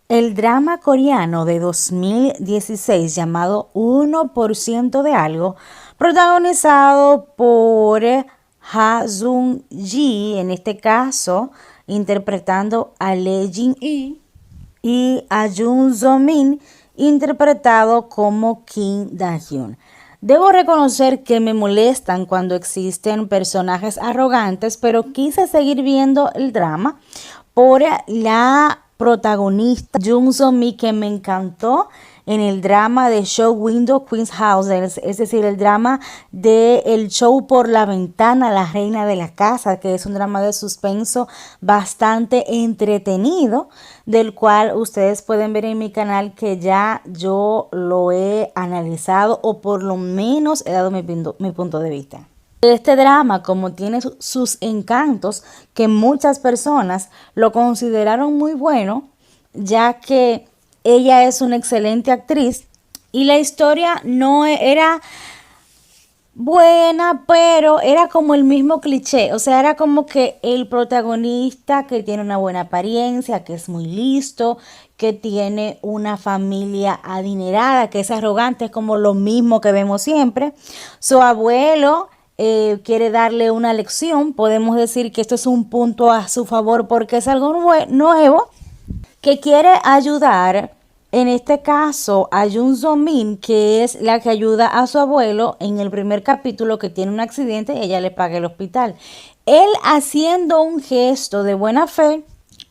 El drama coreano de 2016 llamado 1% de algo, protagonizado por Ha Sung-ji, en este caso interpretando a Lee Jin-hee, y a Jun So-min, interpretado como Kim Da-hyun. Debo reconocer que me molestan cuando existen personajes arrogantes, pero quise seguir viendo el drama por la protagonista Jung So-mi, que me encantó en el drama de Show Window Queen's House, es decir, el drama de El show por la ventana, la reina de la casa, que es un drama de suspenso bastante entretenido, del cual ustedes pueden ver en mi canal que ya yo lo he analizado, o por lo menos he dado mi punto de vista. Este drama, como tiene sus encantos, que muchas personas lo consideraron muy bueno, ya que ella es una excelente actriz y la historia no era buena, pero era como el mismo cliché, o sea, era como que el protagonista que tiene una buena apariencia, que es muy listo, que tiene una familia adinerada, que es arrogante, es como lo mismo que vemos siempre. Su abuelo quiere darle una lección, podemos decir que esto es un punto a su favor porque es algo nuevo, que quiere ayudar, en este caso a Jun So-min, que es la que ayuda a su abuelo en el primer capítulo, que tiene un accidente y ella le paga el hospital. Él, haciendo un gesto de buena fe,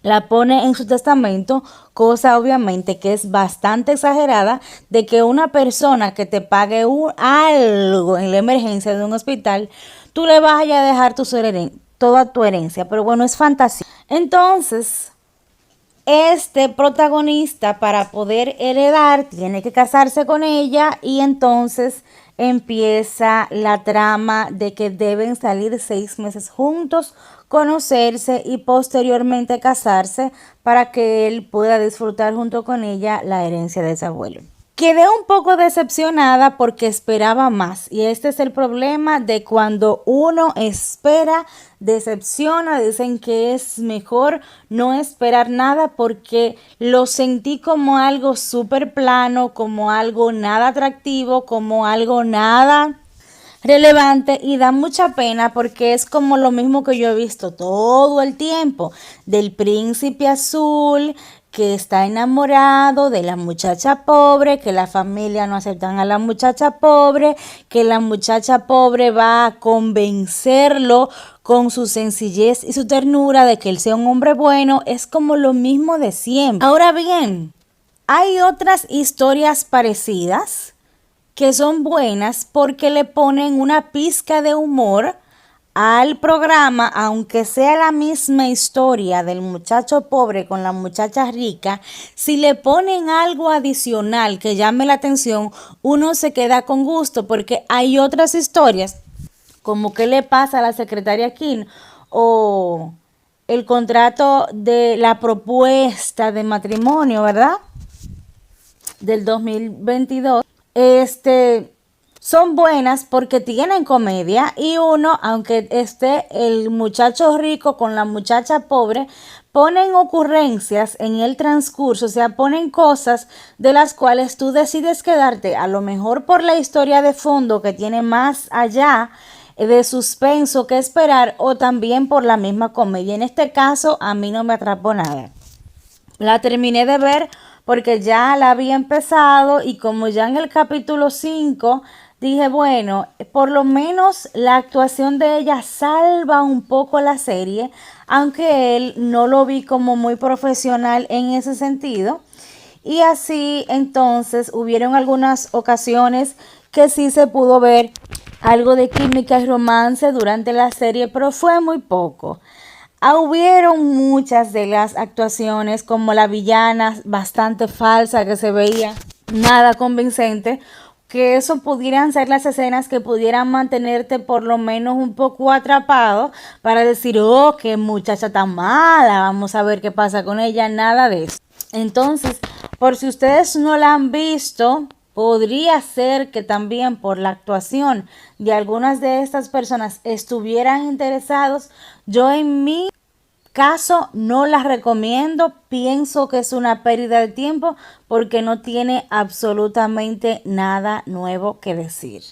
la pone en su testamento, cosa obviamente que es bastante exagerada, de que una persona que te pague algo en la emergencia de un hospital, tú le vas a dejar toda tu herencia, pero bueno, es fantasía. Entonces, este protagonista, para poder heredar, tiene que casarse con ella, y entonces empieza la trama de que deben salir 6 meses juntos, conocerse y posteriormente casarse para que él pueda disfrutar junto con ella la herencia de su abuelo. Quedé un poco decepcionada porque esperaba más, y este es el problema de cuando uno espera, decepciona. Dicen que es mejor no esperar nada, porque lo sentí como algo súper plano, como algo nada atractivo, como algo nada relevante, y da mucha pena porque es como lo mismo que yo he visto todo el tiempo del príncipe azul que está enamorado de la muchacha pobre, que la familia no aceptan a la muchacha pobre, que la muchacha pobre va a convencerlo con su sencillez y su ternura de que él sea un hombre bueno. Es como lo mismo de siempre. Ahora bien, hay otras historias parecidas que son buenas porque le ponen una pizca de humor al programa, aunque sea la misma historia del muchacho pobre con la muchacha rica. Si le ponen algo adicional que llame la atención, uno se queda con gusto, porque hay otras historias, como qué le pasa a la secretaria Kim, o el contrato de la propuesta de matrimonio, ¿verdad? Del 2022. Son buenas porque tienen comedia, y uno, aunque esté el muchacho rico con la muchacha pobre, ponen ocurrencias en el transcurso, o sea, ponen cosas de las cuales tú decides quedarte, a lo mejor por la historia de fondo que tiene más allá de suspenso que esperar, o también por la misma comedia. En este caso, a mí no me atrapó nada. La terminé de ver porque ya la había empezado, y como ya en el capítulo 5 dije, bueno, por lo menos la actuación de ella salva un poco la serie, aunque él no lo vi como muy profesional en ese sentido. Y así entonces hubieron algunas ocasiones que sí se pudo ver algo de química y romance durante la serie, pero fue muy poco. Hubieron muchas de las actuaciones, como la villana bastante falsa que se veía nada convincente, que eso pudieran ser las escenas que pudieran mantenerte por lo menos un poco atrapado para decir, oh, qué muchacha tan mala, vamos a ver qué pasa con ella. Nada de eso. Entonces, por si ustedes no la han visto, podría ser que también por la actuación de algunas de estas personas estuvieran interesados. Yo, en mi caso no la recomiendo, pienso que es una pérdida de tiempo porque no tiene absolutamente nada nuevo que decir.